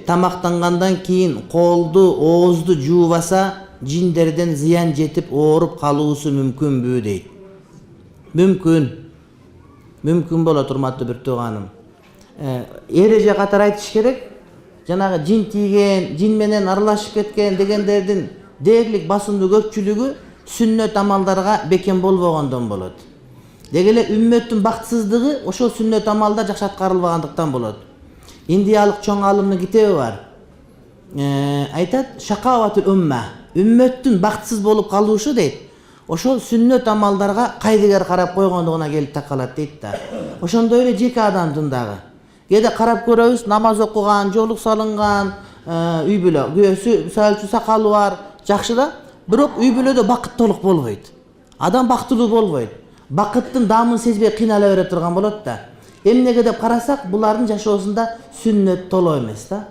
тамактангандан кийин колду, оозду жуубаса, жиндерден зыян жетип ооруп калуусу мүмкүнбү дейт. Мүмкүн. Мүмкүн болот, урматтуу бир тууганым. Эреже катары айтыш керек. Жанагы жин тийген, жин менен аралашып кеткен дегендердин дээрлик басымдуу көпчүлүгү сүннөт амалдарга бекем болбогондон болот. Деги эле үммөттүн бактысыздыгы ошол сүннөт амалдар жакшы аткарылбагандыктан болот. Индиялык чоң алымдын китеби бар. Айтат, шакаватул умма. Үммөттүн бактысыз болуп калушу дейт. Ошол сүннөт амалдарга кайдыгер карап койгондугуна келип такалат дейт да. Ошондой эле жеке адамдын дагы. Кээде карап көрөбүз, намаз окуган, жолук салынган, үй бүлө, күйөөсү, салчу сакалы бар, жакшы да. Бирок үй бүлөдө бакыт толук болбойт. Адам бактылуу болбойт. Бакыттын даамын сезбей кыйнала бере турган болот да. Эмнеге деп карасак, булардын жашоосунда сүннөт толо эмес да.